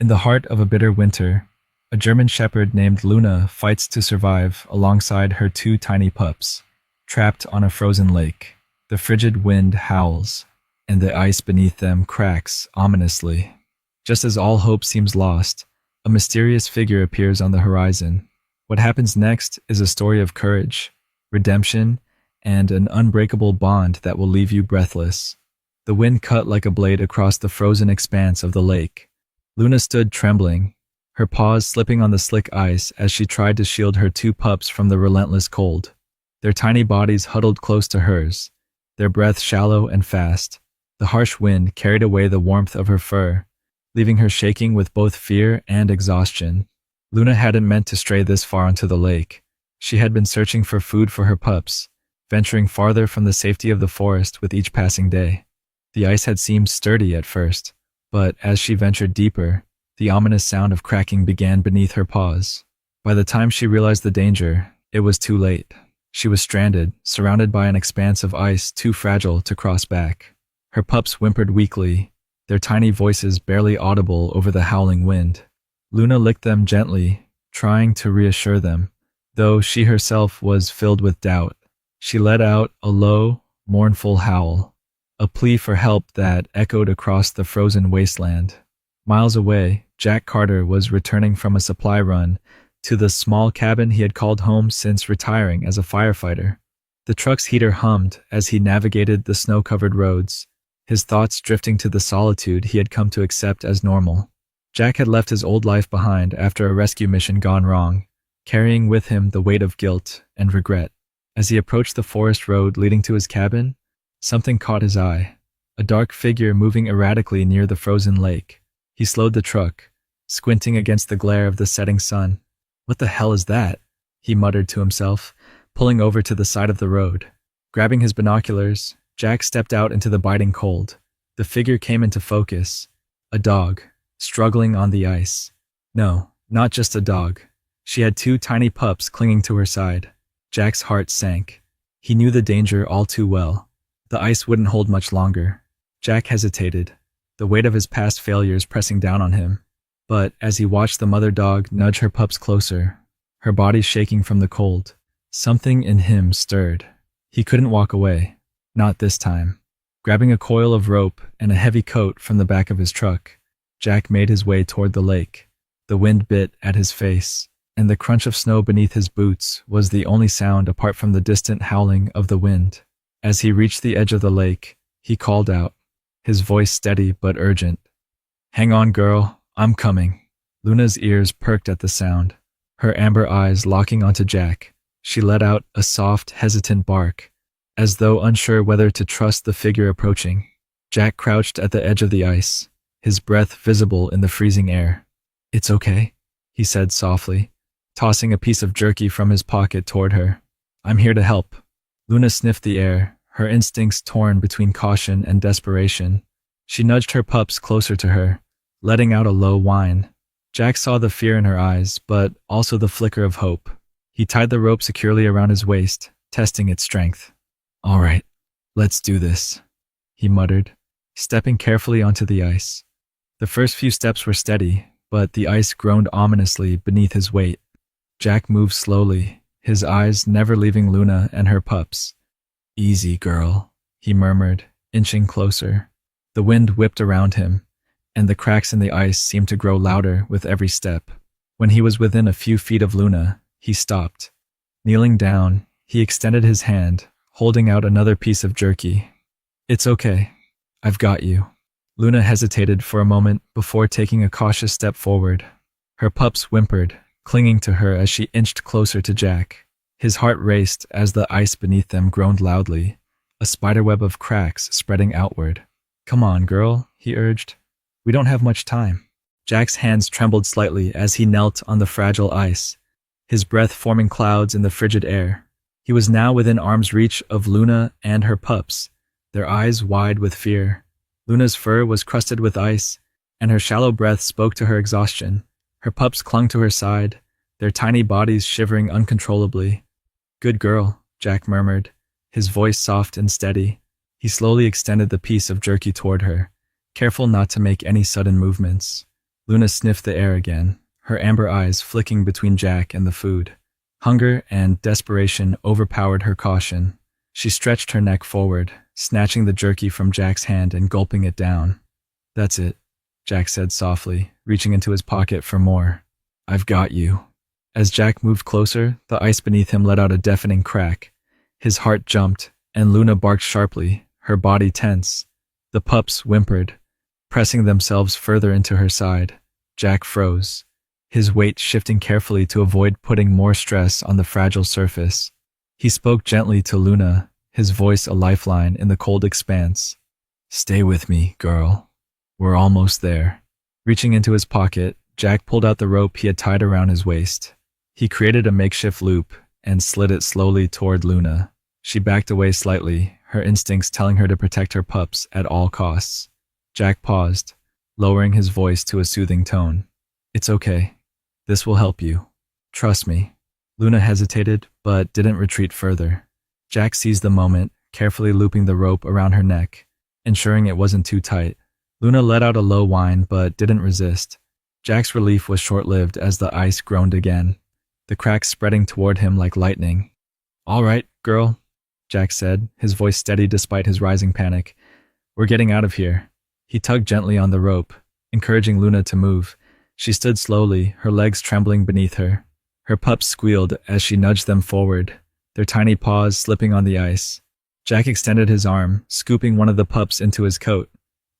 In the heart of a bitter winter, a German shepherd named Luna fights to survive alongside her two tiny pups, trapped on a frozen lake. The frigid wind howls, and the ice beneath them cracks ominously. Just as all hope seems lost, a mysterious figure appears on the horizon. What happens next is a story of courage, redemption, and an unbreakable bond that will leave you breathless. The wind cut like a blade across the frozen expanse of the lake. Luna stood trembling, her paws slipping on the slick ice as she tried to shield her two pups from the relentless cold. Their tiny bodies huddled close to hers, their breath shallow and fast. The harsh wind carried away the warmth of her fur, leaving her shaking with both fear and exhaustion. Luna hadn't meant to stray this far onto the lake. She had been searching for food for her pups, venturing farther from the safety of the forest with each passing day. The ice had seemed sturdy at first, but as she ventured deeper, the ominous sound of cracking began beneath her paws. By the time she realized the danger, it was too late. She was stranded, surrounded by an expanse of ice too fragile to cross back. Her pups whimpered weakly, their tiny voices barely audible over the howling wind. Luna licked them gently, trying to reassure them, though she herself was filled with doubt. She let out a low, mournful howl, a plea for help that echoed across the frozen wasteland. Miles away, Jack Carter was returning from a supply run to the small cabin he had called home since retiring as a firefighter. The truck's heater hummed as he navigated the snow-covered roads, his thoughts drifting to the solitude he had come to accept as normal. Jack had left his old life behind after a rescue mission gone wrong, carrying with him the weight of guilt and regret. As he approached the forest road leading to his cabin, something caught his eye, a dark figure moving erratically near the frozen lake. He slowed the truck, squinting against the glare of the setting sun. "What the hell is that?" he muttered to himself, pulling over to the side of the road. Grabbing his binoculars, Jack stepped out into the biting cold. The figure came into focus, a dog, struggling on the ice. No, not just a dog. She had two tiny pups clinging to her side. Jack's heart sank. He knew the danger all too well. The ice wouldn't hold much longer. Jack hesitated, the weight of his past failures pressing down on him. But as he watched the mother dog nudge her pups closer, her body shaking from the cold, something in him stirred. He couldn't walk away. Not this time. Grabbing a coil of rope and a heavy coat from the back of his truck, Jack made his way toward the lake. The wind bit at his face, and the crunch of snow beneath his boots was the only sound apart from the distant howling of the wind. As he reached the edge of the lake, he called out, his voice steady but urgent. "Hang on, girl, I'm coming." Luna's ears perked at the sound, her amber eyes locking onto Jack. She let out a soft, hesitant bark, as though unsure whether to trust the figure approaching. Jack crouched at the edge of the ice, his breath visible in the freezing air. "It's okay," he said softly, tossing a piece of jerky from his pocket toward her. "I'm here to help." Luna sniffed the air, her instincts torn between caution and desperation. She nudged her pups closer to her, letting out a low whine. Jack saw the fear in her eyes, but also the flicker of hope. He tied the rope securely around his waist, testing its strength. "All right, let's do this," he muttered, stepping carefully onto the ice. The first few steps were steady, but the ice groaned ominously beneath his weight. Jack moved slowly, his eyes never leaving Luna and her pups. "Easy, girl," he murmured, inching closer. The wind whipped around him, and the cracks in the ice seemed to grow louder with every step. When he was within a few feet of Luna, he stopped. Kneeling down, he extended his hand, holding out another piece of jerky. "It's okay. I've got you." Luna hesitated for a moment before taking a cautious step forward. Her pups whimpered, clinging to her as she inched closer to Jack. His heart raced as the ice beneath them groaned loudly, a spiderweb of cracks spreading outward. "Come on, girl," he urged. "We don't have much time." Jack's hands trembled slightly as he knelt on the fragile ice, his breath forming clouds in the frigid air. He was now within arm's reach of Luna and her pups, their eyes wide with fear. Luna's fur was crusted with ice, and her shallow breath spoke to her exhaustion. Her pups clung to her side, their tiny bodies shivering uncontrollably. "Good girl," Jack murmured, his voice soft and steady. He slowly extended the piece of jerky toward her, careful not to make any sudden movements. Luna sniffed the air again, her amber eyes flicking between Jack and the food. Hunger and desperation overpowered her caution. She stretched her neck forward, snatching the jerky from Jack's hand and gulping it down. "That's it," Jack said softly, reaching into his pocket for more. "I've got you." As Jack moved closer, the ice beneath him let out a deafening crack. His heart jumped, and Luna barked sharply, her body tense. The pups whimpered, pressing themselves further into her side. Jack froze, his weight shifting carefully to avoid putting more stress on the fragile surface. He spoke gently to Luna, his voice a lifeline in the cold expanse. "Stay with me, girl. We're almost there." Reaching into his pocket, Jack pulled out the rope he had tied around his waist. He created a makeshift loop and slid it slowly toward Luna. She backed away slightly, her instincts telling her to protect her pups at all costs. Jack paused, lowering his voice to a soothing tone. "It's okay. This will help you. Trust me." Luna hesitated, but didn't retreat further. Jack seized the moment, carefully looping the rope around her neck, ensuring it wasn't too tight. Luna let out a low whine, but didn't resist. Jack's relief was short-lived as the ice groaned again, the cracks spreading toward him like lightning. "All right, girl," Jack said, his voice steady despite his rising panic. "We're getting out of here." He tugged gently on the rope, encouraging Luna to move. She stood slowly, her legs trembling beneath her. Her pups squealed as she nudged them forward, their tiny paws slipping on the ice. Jack extended his arm, scooping one of the pups into his coat.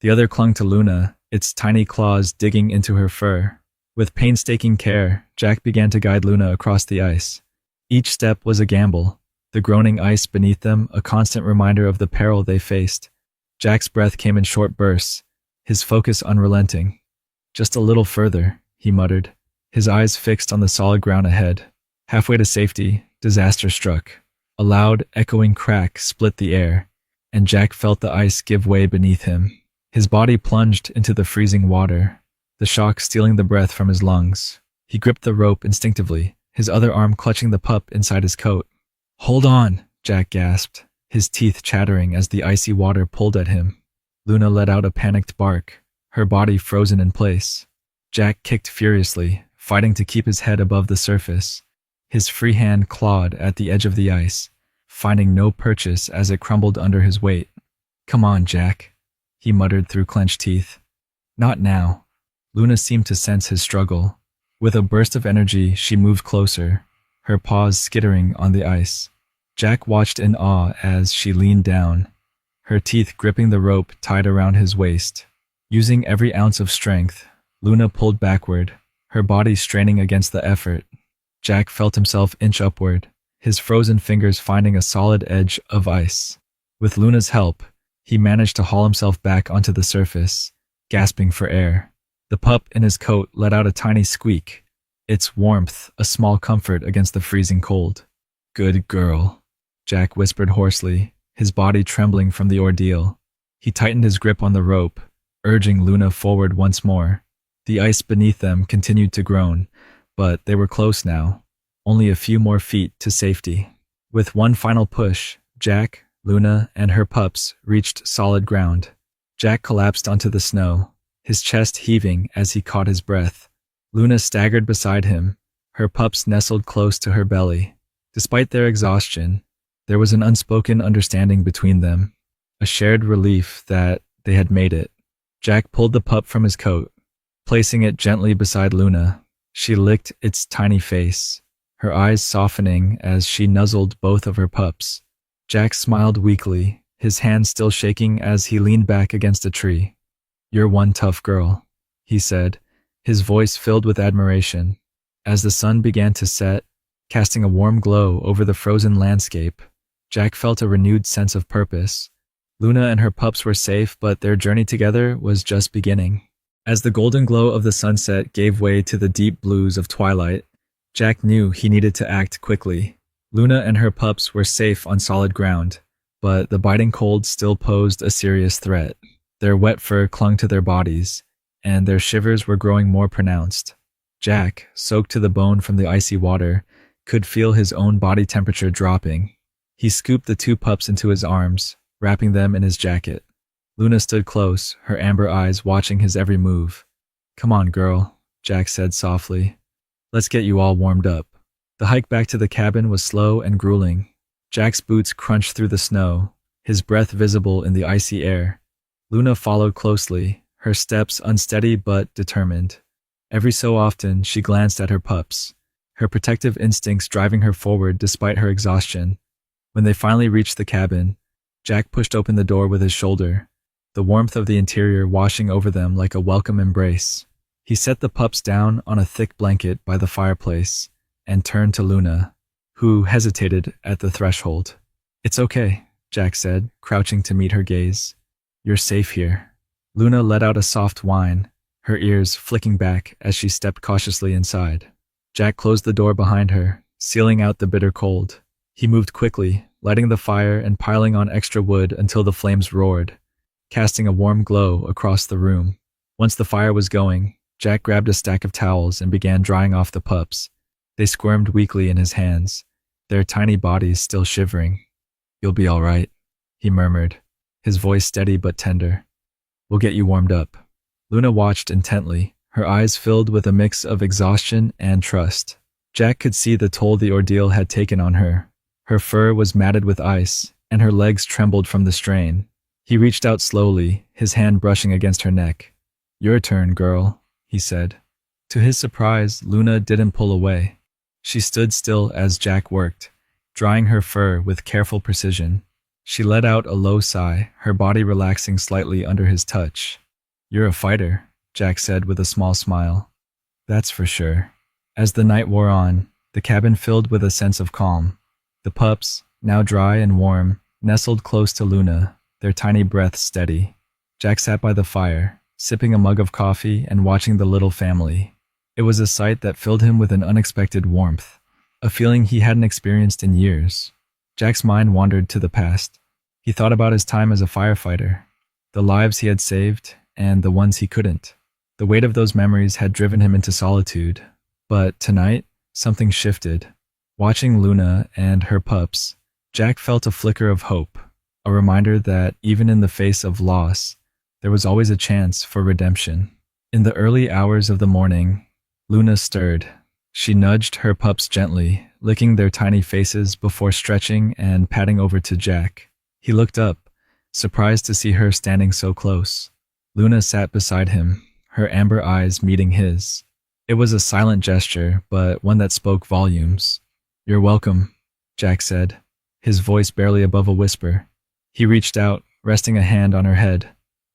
The other clung to Luna, its tiny claws digging into her fur. With painstaking care, Jack began to guide Luna across the ice. Each step was a gamble, the groaning ice beneath them a constant reminder of the peril they faced. Jack's breath came in short bursts, his focus unrelenting. "Just a little further," he muttered, his eyes fixed on the solid ground ahead. Halfway to safety, disaster struck. A loud, echoing crack split the air, and Jack felt the ice give way beneath him. His body plunged into the freezing water, the shock stealing the breath from his lungs. He gripped the rope instinctively, his other arm clutching the pup inside his coat. "Hold on," Jack gasped, his teeth chattering as the icy water pulled at him. Luna let out a panicked bark, her body frozen in place. Jack kicked furiously, fighting to keep his head above the surface. His free hand clawed at the edge of the ice, finding no purchase as it crumbled under his weight. "Come on, Jack," he muttered through clenched teeth. "Not now." Luna seemed to sense his struggle. With a burst of energy, she moved closer, her paws skittering on the ice. Jack watched in awe as she leaned down, her teeth gripping the rope tied around his waist. Using every ounce of strength, Luna pulled backward, her body straining against the effort. Jack felt himself inch upward, his frozen fingers finding a solid edge of ice. With Luna's help, he managed to haul himself back onto the surface, gasping for air. The pup in his coat let out a tiny squeak, its warmth a small comfort against the freezing cold. "Good girl," Jack whispered hoarsely, his body trembling from the ordeal. He tightened his grip on the rope, urging Luna forward once more. The ice beneath them continued to groan, but they were close now, only a few more feet to safety. With one final push, Jack, Luna, and her pups reached solid ground. Jack collapsed onto the snow, his chest heaving as he caught his breath. Luna staggered beside him, her pups nestled close to her belly. Despite their exhaustion, there was an unspoken understanding between them, a shared relief that they had made it. Jack pulled the pup from his coat, placing it gently beside Luna. She licked its tiny face, her eyes softening as she nuzzled both of her pups. Jack smiled weakly, his hands still shaking as he leaned back against a tree. "You're one tough girl," he said, his voice filled with admiration. As the sun began to set, casting a warm glow over the frozen landscape, Jack felt a renewed sense of purpose. Luna and her pups were safe, but their journey together was just beginning. As the golden glow of the sunset gave way to the deep blues of twilight, Jack knew he needed to act quickly. Luna and her pups were safe on solid ground, but the biting cold still posed a serious threat. Their wet fur clung to their bodies, and their shivers were growing more pronounced. Jack, soaked to the bone from the icy water, could feel his own body temperature dropping. He scooped the two pups into his arms, wrapping them in his jacket. Luna stood close, her amber eyes watching his every move. Come on, girl, Jack said softly. Let's get you all warmed up. The hike back to the cabin was slow and grueling. Jack's boots crunched through the snow, his breath visible in the icy air. Luna followed closely, her steps unsteady but determined. Every so often, she glanced at her pups, her protective instincts driving her forward despite her exhaustion. When they finally reached the cabin, Jack pushed open the door with his shoulder, the warmth of the interior washing over them like a welcome embrace. He set the pups down on a thick blanket by the fireplace and turned to Luna, who hesitated at the threshold. It's okay, Jack said, crouching to meet her gaze. You're safe here. Luna let out a soft whine, her ears flicking back as she stepped cautiously inside. Jack closed the door behind her, sealing out the bitter cold. He moved quickly, lighting the fire and piling on extra wood until the flames roared, casting a warm glow across the room. Once the fire was going, Jack grabbed a stack of towels and began drying off the pups. They squirmed weakly in his hands, their tiny bodies still shivering. You'll be all right, he murmured, his voice steady but tender. We'll get you warmed up. Luna watched intently, her eyes filled with a mix of exhaustion and trust. Jack could see the toll the ordeal had taken on her. Her fur was matted with ice, and her legs trembled from the strain. He reached out slowly, his hand brushing against her neck. Your turn, girl, he said. To his surprise, Luna didn't pull away. She stood still as Jack worked, drying her fur with careful precision. She let out a low sigh, her body relaxing slightly under his touch. You're a fighter, Jack said with a small smile. That's for sure. As the night wore on, the cabin filled with a sense of calm. The pups, now dry and warm, nestled close to Luna, their tiny breaths steady. Jack sat by the fire, sipping a mug of coffee and watching the little family. It was a sight that filled him with an unexpected warmth, a feeling he hadn't experienced in years. Jack's mind wandered to the past. He thought about his time as a firefighter, the lives he had saved and the ones he couldn't. The weight of those memories had driven him into solitude. But tonight, something shifted. Watching Luna and her pups, Jack felt a flicker of hope, a reminder that even in the face of loss, there was always a chance for redemption. In the early hours of the morning, Luna stirred. She nudged her pups gently, licking their tiny faces before stretching and patting over to Jack. He looked up, surprised to see her standing so close. Luna sat beside him, her amber eyes meeting his. It was a silent gesture, but one that spoke volumes. You're welcome, Jack said, his voice barely above a whisper. He reached out, resting a hand on her head.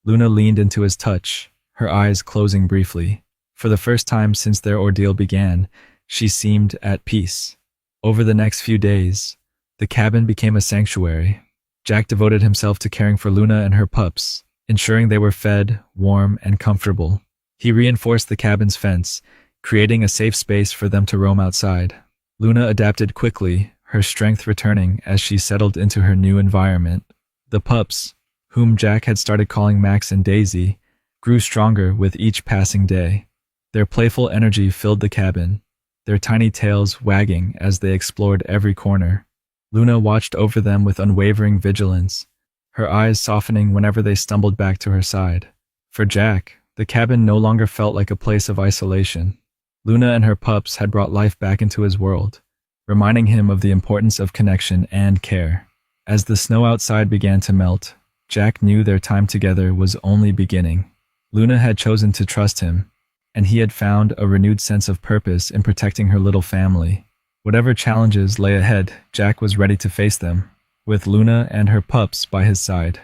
Luna leaned into his touch, her eyes closing briefly. For the first time since their ordeal began, she seemed at peace. Over the next few days, the cabin became a sanctuary. Jack devoted himself to caring for Luna and her pups, ensuring they were fed, warm, and comfortable. He reinforced the cabin's fence, creating a safe space for them to roam outside. Luna adapted quickly, her strength returning as she settled into her new environment. The pups, whom Jack had started calling Max and Daisy, grew stronger with each passing day. Their playful energy filled the cabin, their tiny tails wagging as they explored every corner. Luna watched over them with unwavering vigilance, her eyes softening whenever they stumbled back to her side. For Jack, the cabin no longer felt like a place of isolation. Luna and her pups had brought life back into his world, reminding him of the importance of connection and care. As the snow outside began to melt, Jack knew their time together was only beginning. Luna had chosen to trust him, and he had found a renewed sense of purpose in protecting her little family. Whatever challenges lay ahead, Jack was ready to face them, with Luna and her pups by his side.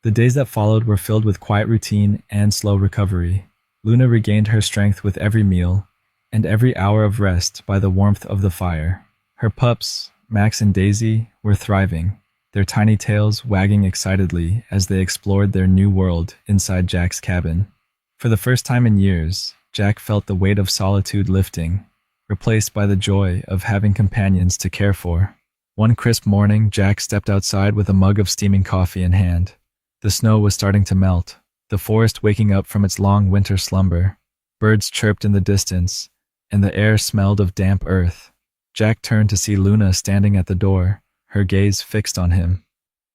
The days that followed were filled with quiet routine and slow recovery. Luna regained her strength with every meal, and every hour of rest by the warmth of the fire. Her pups, Max and Daisy, were thriving, their tiny tails wagging excitedly as they explored their new world inside Jack's cabin. For the first time in years, Jack felt the weight of solitude lifting, replaced by the joy of having companions to care for. One crisp morning, Jack stepped outside with a mug of steaming coffee in hand. The snow was starting to melt, the forest waking up from its long winter slumber. Birds chirped in the distance, and the air smelled of damp earth. Jack turned to see Luna standing at the door, her gaze fixed on him.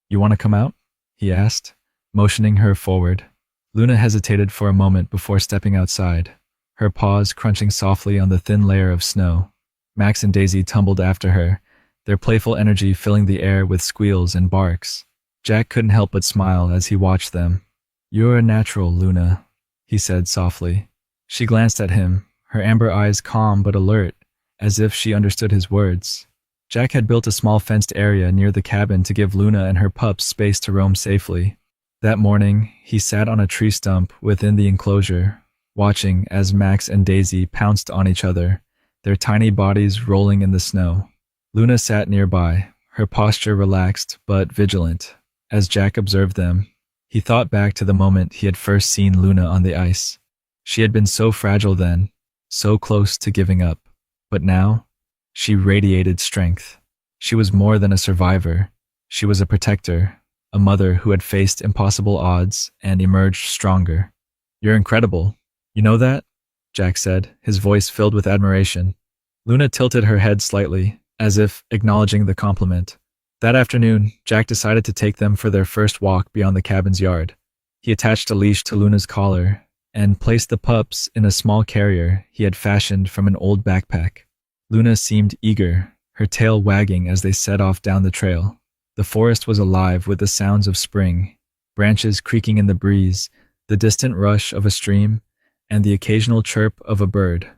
You want to come out? He asked, motioning her forward. Luna hesitated for a moment before stepping outside. her paws crunching softly on the thin layer of snow. Max and Daisy tumbled after her, their playful energy filling the air with squeals and barks. Jack couldn't help but smile as he watched them. "You're a natural, Luna," he said softly. She glanced at him, her amber eyes calm but alert, as if she understood his words. Jack had built a small fenced area near the cabin to give Luna and her pups space to roam safely. That morning, he sat on a tree stump within the enclosure, watching as Max and Daisy pounced on each other, their tiny bodies rolling in the snow. Luna sat nearby, her posture relaxed but vigilant. As Jack observed them, he thought back to the moment he had first seen Luna on the ice. She had been so fragile then, so close to giving up. But now, she radiated strength. She was more than a survivor. She was a protector, a mother who had faced impossible odds and emerged stronger. "You're incredible. You know that?" Jack said, his voice filled with admiration. Luna tilted her head slightly, as if acknowledging the compliment. That afternoon, Jack decided to take them for their first walk beyond the cabin's yard. He attached a leash to Luna's collar and placed the pups in a small carrier he had fashioned from an old backpack. Luna seemed eager, her tail wagging as they set off down the trail. The forest was alive with the sounds of spring, branches creaking in the breeze, the distant rush of a stream, and the occasional chirp of a bird.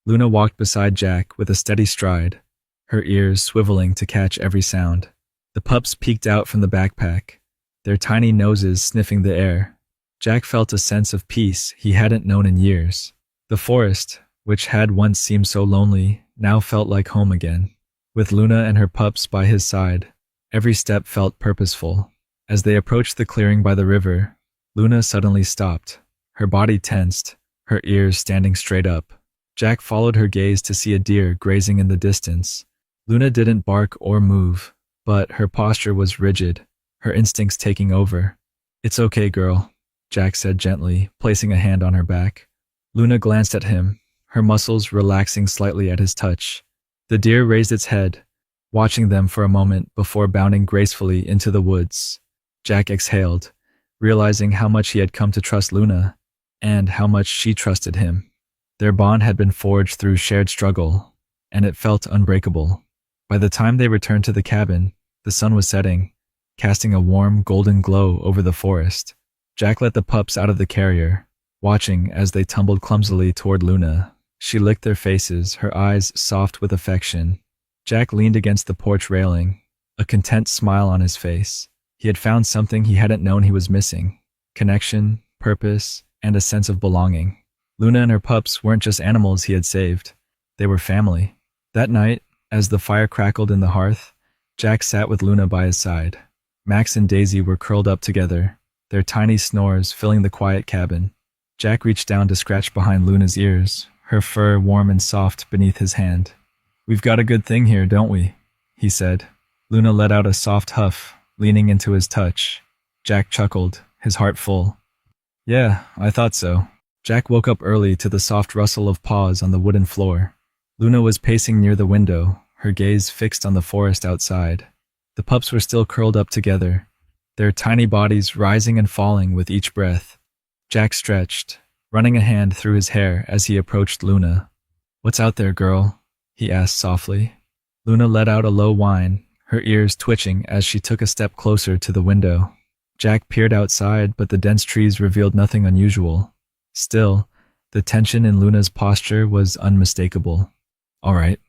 Luna walked beside Jack with a steady stride, her ears swiveling to catch every sound. The pups peeked out from the backpack, their tiny noses sniffing the air. Jack felt a sense of peace he hadn't known in years. The forest, which had once seemed so lonely, now felt like home again. With Luna and her pups by his side, every step felt purposeful. As they approached the clearing by the river, Luna suddenly stopped, her body tensed, her ears standing straight up. Jack followed her gaze to see a deer grazing in the distance. Luna didn't bark or move, but her posture was rigid, her instincts taking over. "It's okay, girl," Jack said gently, placing a hand on her back. Luna glanced at him, her muscles relaxing slightly at his touch. The deer raised its head, watching them for a moment before bounding gracefully into the woods. Jack exhaled, realizing how much he had come to trust Luna, and how much she trusted him. Their bond had been forged through shared struggle, and it felt unbreakable. By the time they returned to the cabin, the sun was setting, casting a warm golden glow over the forest. Jack let the pups out of the carrier, watching as they tumbled clumsily toward Luna. She licked their faces, her eyes soft with affection. Jack leaned against the porch railing, a content smile on his face. He had found something he hadn't known he was missing: connection, purpose, and a sense of belonging. Luna and her pups weren't just animals he had saved. They were family. That night, as the fire crackled in the hearth, Jack sat with Luna by his side. Max and Daisy were curled up together, their tiny snores filling the quiet cabin. Jack reached down to scratch behind Luna's ears, her fur warm and soft beneath his hand. "We've got a good thing here, don't we?" he said. Luna let out a soft huff, leaning into his touch. Jack chuckled, his heart full. "Yeah, I thought so." Jack woke up early to the soft rustle of paws on the wooden floor. Luna was pacing near the window, her gaze fixed on the forest outside. The pups were still curled up together, their tiny bodies rising and falling with each breath. Jack stretched, running a hand through his hair as he approached Luna. "What's out there, girl?" he asked softly. Luna let out a low whine, her ears twitching as she took a step closer to the window. Jack peered outside, but the dense trees revealed nothing unusual. Still, the tension in Luna's posture was unmistakable. "All right,"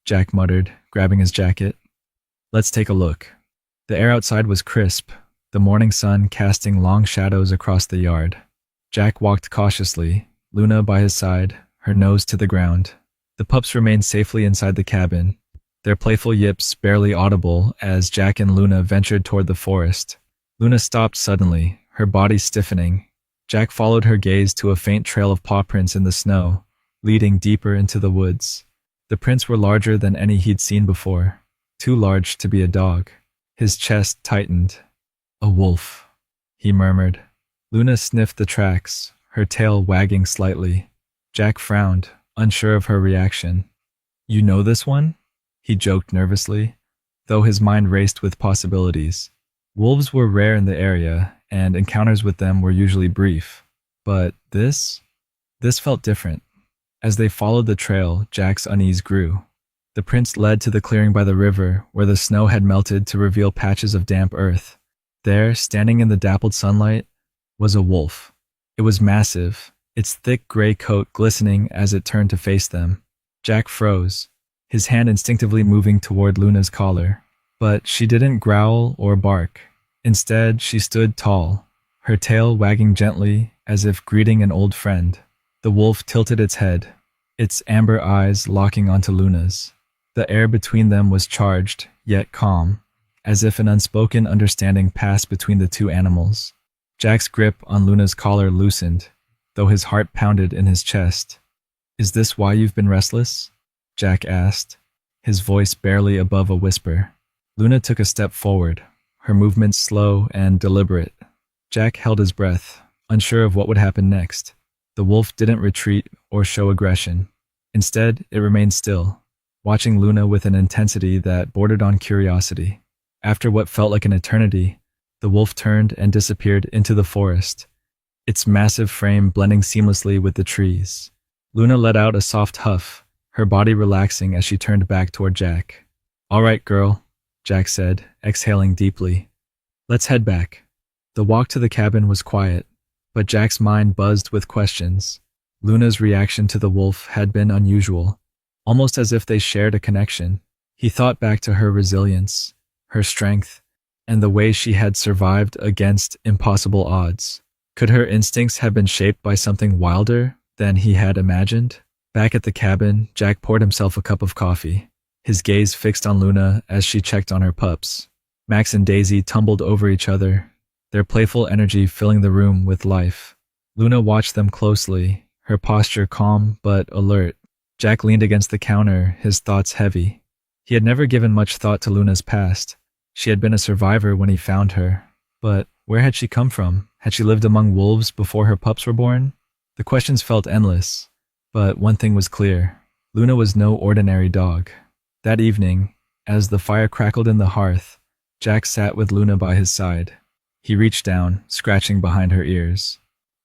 Jack muttered, grabbing his jacket. "Let's take a look." The air outside was crisp, the morning sun casting long shadows across the yard. Jack walked cautiously, Luna by his side, her nose to the ground. The pups remained safely inside the cabin, their playful yips barely audible as Jack and Luna ventured toward the forest. Luna stopped suddenly, her body stiffening. Jack followed her gaze to a faint trail of paw prints in the snow, leading deeper into the woods. The prints were larger than any he'd seen before, too large to be a dog. His chest tightened. "A wolf," he murmured. Luna sniffed the tracks, her tail wagging slightly. Jack frowned, unsure of her reaction. "You know this one?" he joked nervously, though his mind raced with possibilities. Wolves were rare in the area, and encounters with them were usually brief. But this felt different. As they followed the trail, Jack's unease grew. The prints led to the clearing by the river, where the snow had melted to reveal patches of damp earth. There, standing in the dappled sunlight, was a wolf. It was massive, its thick gray coat glistening as it turned to face them. Jack froze, his hand instinctively moving toward Luna's collar. But she didn't growl or bark. Instead, she stood tall, her tail wagging gently as if greeting an old friend. The wolf tilted its head, its amber eyes locking onto Luna's. The air between them was charged, yet calm, as if an unspoken understanding passed between the two animals. Jack's grip on Luna's collar loosened, though his heart pounded in his chest. "Is this why you've been restless?" Jack asked, his voice barely above a whisper. Luna took a step forward, her movements slow and deliberate. Jack held his breath, unsure of what would happen next. The wolf didn't retreat or show aggression. Instead, it remained still, watching Luna with an intensity that bordered on curiosity. After what felt like an eternity, the wolf turned and disappeared into the forest, its massive frame blending seamlessly with the trees. Luna let out a soft huff, her body relaxing as she turned back toward Jack. "All right, girl," Jack said, exhaling deeply. "Let's head back." The walk to the cabin was quiet, but Jack's mind buzzed with questions. Luna's reaction to the wolf had been unusual, almost as if they shared a connection. He thought back to her resilience, her strength, and the way she had survived against impossible odds. Could her instincts have been shaped by something wilder than he had imagined? Back at the cabin, Jack poured himself a cup of coffee, his gaze fixed on Luna as she checked on her pups. Max and Daisy tumbled over each other, their playful energy filling the room with life. Luna watched them closely, her posture calm but alert. Jack leaned against the counter, his thoughts heavy. He had never given much thought to Luna's past. She had been a survivor when he found her. But where had she come from? Had she lived among wolves before her pups were born? The questions felt endless. But one thing was clear. Luna was no ordinary dog. That evening, as the fire crackled in the hearth, Jack sat with Luna by his side. He reached down, scratching behind her ears.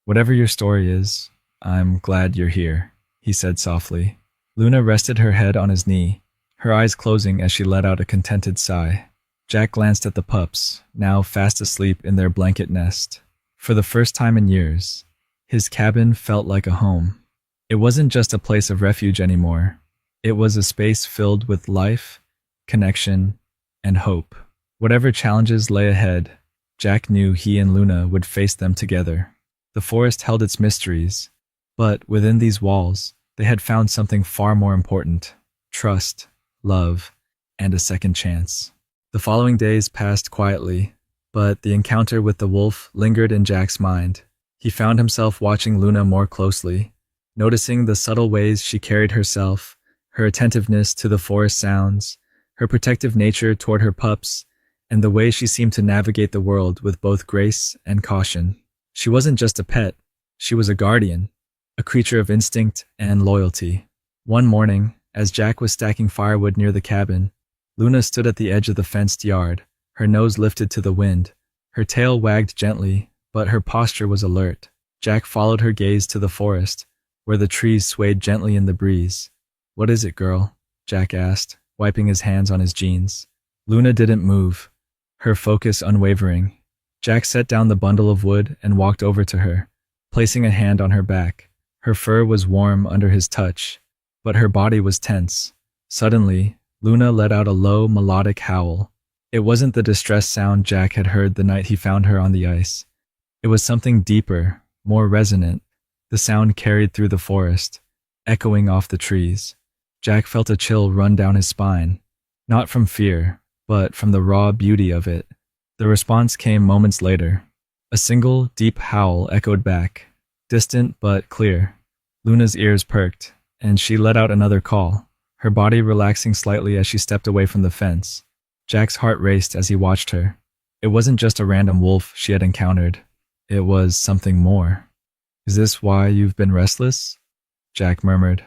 "Whatever your story is, I'm glad you're here," he said softly. Luna rested her head on his knee, her eyes closing as she let out a contented sigh. Jack glanced at the pups, now fast asleep in their blanket nest. For the first time in years, his cabin felt like a home. It wasn't just a place of refuge anymore. It was a space filled with life, connection, and hope. Whatever challenges lay ahead, Jack knew he and Luna would face them together. The forest held its mysteries, but within these walls, they had found something far more important: trust, love, and a second chance. The following days passed quietly, but the encounter with the wolf lingered in Jack's mind. He found himself watching Luna more closely, noticing the subtle ways she carried herself, her attentiveness to the forest sounds, her protective nature toward her pups, and the way she seemed to navigate the world with both grace and caution. She wasn't just a pet, she was a guardian, a creature of instinct and loyalty. One morning, as Jack was stacking firewood near the cabin, Luna stood at the edge of the fenced yard, her nose lifted to the wind. Her tail wagged gently, but her posture was alert. Jack followed her gaze to the forest, where the trees swayed gently in the breeze. "What is it, girl?" Jack asked, wiping his hands on his jeans. Luna didn't move, her focus unwavering. Jack set down the bundle of wood and walked over to her, placing a hand on her back. Her fur was warm under his touch, but her body was tense. Suddenly, Luna let out a low, melodic howl. It wasn't the distress sound Jack had heard the night he found her on the ice. It was something deeper, more resonant. The sound carried through the forest, echoing off the trees. Jack felt a chill run down his spine, not from fear, but from the raw beauty of it. The response came moments later. A single, deep howl echoed back, distant but clear. Luna's ears perked, and she let out another call, her body relaxing slightly as she stepped away from the fence. Jack's heart raced as he watched her. It wasn't just a random wolf she had encountered. It was something more. "Is this why you've been restless?" Jack murmured.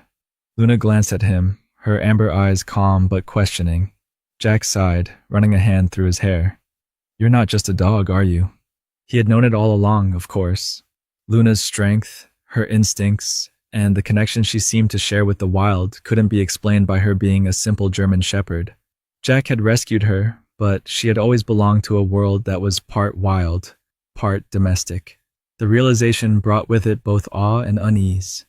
Luna glanced at him, her amber eyes calm but questioning. Jack sighed, running a hand through his hair. "You're not just a dog, are you?" He had known it all along, of course. Luna's strength, her instincts, and the connection she seemed to share with the wild couldn't be explained by her being a simple German shepherd. Jack had rescued her, but she had always belonged to a world that was part wild, part domestic. The realization brought with it both awe and unease.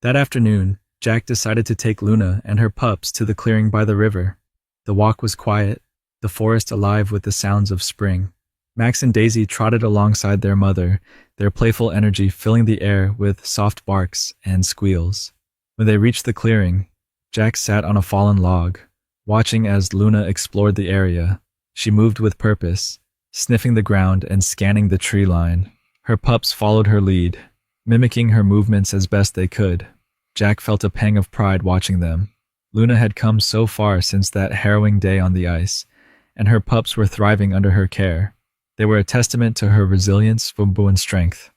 That afternoon, Jack decided to take Luna and her pups to the clearing by the river. The walk was quiet, the forest alive with the sounds of spring. Max and Daisy trotted alongside their mother, their playful energy filling the air with soft barks and squeals. When they reached the clearing, Jack sat on a fallen log, watching as Luna explored the area. She moved with purpose, sniffing the ground and scanning the tree line. Her pups followed her lead, mimicking her movements as best they could. Jack felt a pang of pride watching them. Luna had come so far since that harrowing day on the ice, and her pups were thriving under her care. They were a testament to her resilience and strength.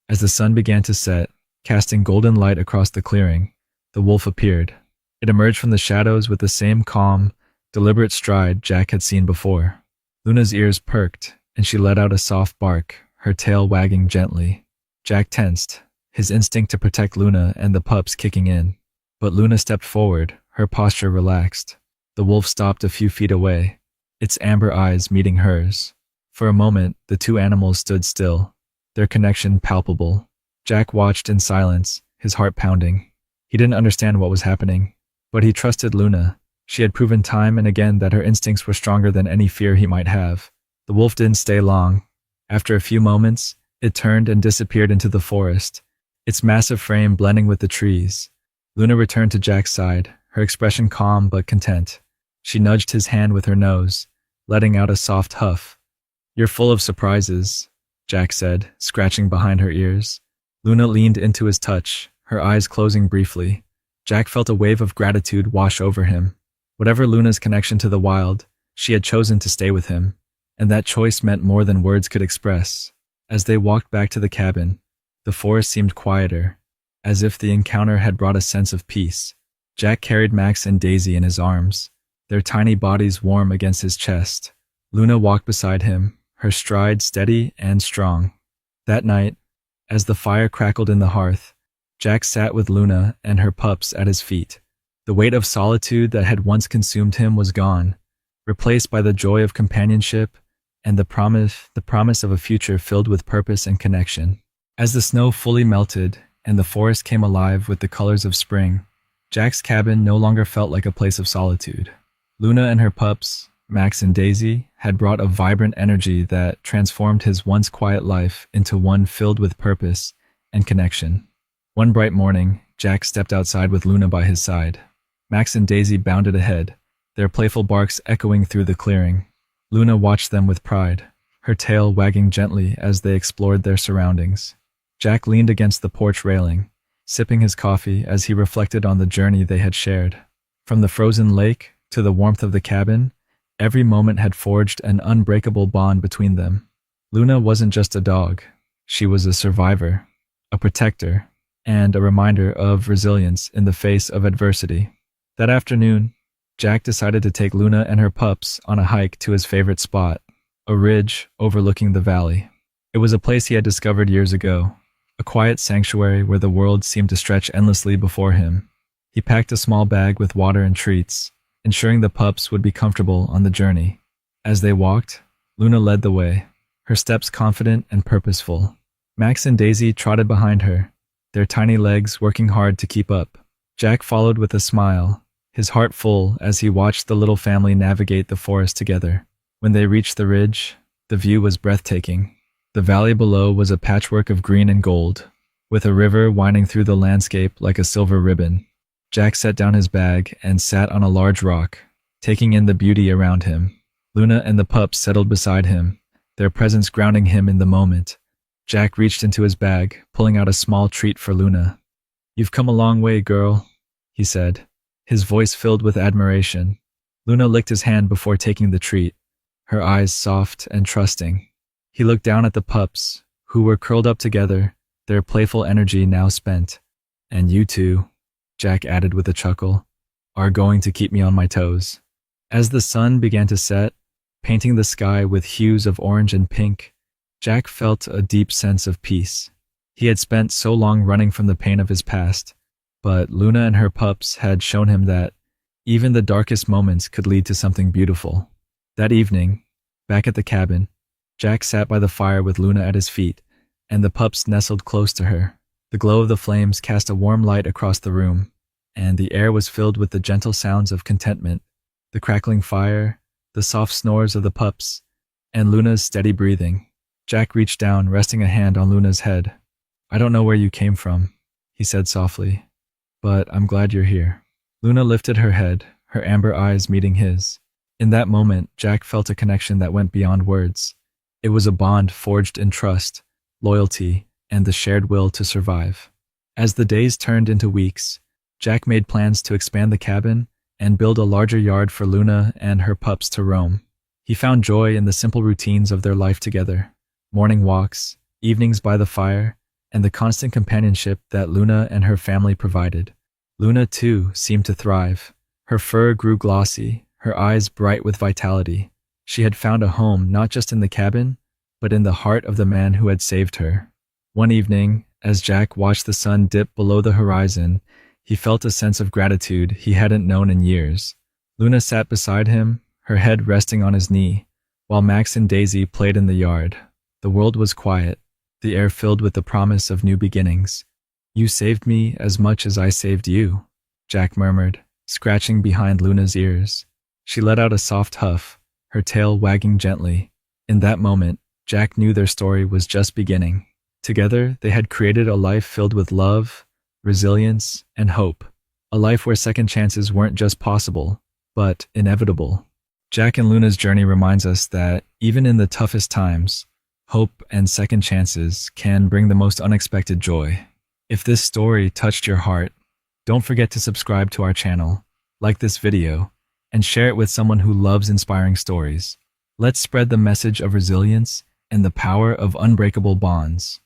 As the sun began to set, casting golden light across the clearing, the wolf appeared. It emerged from the shadows with the same calm, deliberate stride Jack had seen before. Luna's ears perked, and she let out a soft bark, her tail wagging gently. Jack tensed, his instinct to protect Luna and the pups kicking in. But Luna stepped forward, her posture relaxed. The wolf stopped a few feet away, its amber eyes meeting hers. For a moment, the two animals stood still, their connection palpable. Jack watched in silence, his heart pounding. He didn't understand what was happening, but he trusted Luna. She had proven time and again that her instincts were stronger than any fear he might have. The wolf didn't stay long. After a few moments, it turned and disappeared into the forest, its massive frame blending with the trees. Luna returned to Jack's side, her expression calm but content. She nudged his hand with her nose, letting out a soft huff. "You're full of surprises," Jack said, scratching behind her ears. Luna leaned into his touch, her eyes closing briefly. Jack felt a wave of gratitude wash over him. Whatever Luna's connection to the wild, she had chosen to stay with him, and that choice meant more than words could express. As they walked back to the cabin, the forest seemed quieter, as if the encounter had brought a sense of peace. Jack carried Max and Daisy in his arms, their tiny bodies warm against his chest. Luna walked beside him, her stride steady and strong. That night, as the fire crackled in the hearth, Jack sat with Luna and her pups at his feet. The weight of solitude that had once consumed him was gone, replaced by the joy of companionship and the promise of a future filled with purpose and connection. As the snow fully melted and the forest came alive with the colors of spring, Jack's cabin no longer felt like a place of solitude. Luna and her pups, Max and Daisy, had brought a vibrant energy that transformed his once quiet life into one filled with purpose and connection. One bright morning, Jack stepped outside with Luna by his side. Max and Daisy bounded ahead, their playful barks echoing through the clearing. Luna watched them with pride, her tail wagging gently as they explored their surroundings. Jack leaned against the porch railing, sipping his coffee as he reflected on the journey they had shared. From the frozen lake to the warmth of the cabin, every moment had forged an unbreakable bond between them. Luna wasn't just a dog. She was a survivor, a protector, and a reminder of resilience in the face of adversity. That afternoon, Jack decided to take Luna and her pups on a hike to his favorite spot, a ridge overlooking the valley. It was a place he had discovered years ago, a quiet sanctuary where the world seemed to stretch endlessly before him. He packed a small bag with water and treats, ensuring the pups would be comfortable on the journey. As they walked, Luna led the way, her steps confident and purposeful. Max and Daisy trotted behind her, their tiny legs working hard to keep up. Jack followed with a smile, his heart full as he watched the little family navigate the forest together. When they reached the ridge, the view was breathtaking. The valley below was a patchwork of green and gold, with a river winding through the landscape like a silver ribbon. Jack set down his bag and sat on a large rock, taking in the beauty around him. Luna and the pups settled beside him, their presence grounding him in the moment. Jack reached into his bag, pulling out a small treat for Luna. "You've come a long way, girl," he said, his voice filled with admiration. Luna licked his hand before taking the treat, her eyes soft and trusting. He looked down at the pups, who were curled up together, their playful energy now spent. "And you two," Jack added with a chuckle, "are going to keep me on my toes." As the sun began to set, painting the sky with hues of orange and pink, Jack felt a deep sense of peace. He had spent so long running from the pain of his past, But Luna and her pups had shown him that even the darkest moments could lead to something beautiful. That evening, back at the cabin, Jack sat by the fire with Luna at his feet, and the pups nestled close to her. The glow of the flames cast a warm light across the room, and the air was filled with the gentle sounds of contentment, the crackling fire, the soft snores of the pups, and Luna's steady breathing. Jack reached down, resting a hand on Luna's head. "I don't know where you came from," he said softly, "but I'm glad you're here." Luna lifted her head, her amber eyes meeting his. In that moment, Jack felt a connection that went beyond words. It was a bond forged in trust, loyalty, and the shared will to survive. As the days turned into weeks, Jack made plans to expand the cabin and build a larger yard for Luna and her pups to roam. He found joy in the simple routines of their life together: morning walks, evenings by the fire, and the constant companionship that Luna and her family provided. Luna, too, seemed to thrive. Her fur grew glossy, her eyes bright with vitality. She had found a home not just in the cabin, but in the heart of the man who had saved her. One evening, as Jack watched the sun dip below the horizon, he felt a sense of gratitude he hadn't known in years. Luna sat beside him, her head resting on his knee, while Max and Daisy played in the yard. The world was quiet, the air filled with the promise of new beginnings. "You saved me as much as I saved you," Jack murmured, scratching behind Luna's ears. She let out a soft huff, her tail wagging gently. In that moment, Jack knew their story was just beginning. Together, they had created a life filled with love, resilience, and hope. A life where second chances weren't just possible, but inevitable. Jack and Luna's journey reminds us that, even in the toughest times, hope and second chances can bring the most unexpected joy. If this story touched your heart, don't forget to subscribe to our channel, like this video, and share it with someone who loves inspiring stories. Let's spread the message of resilience and the power of unbreakable bonds.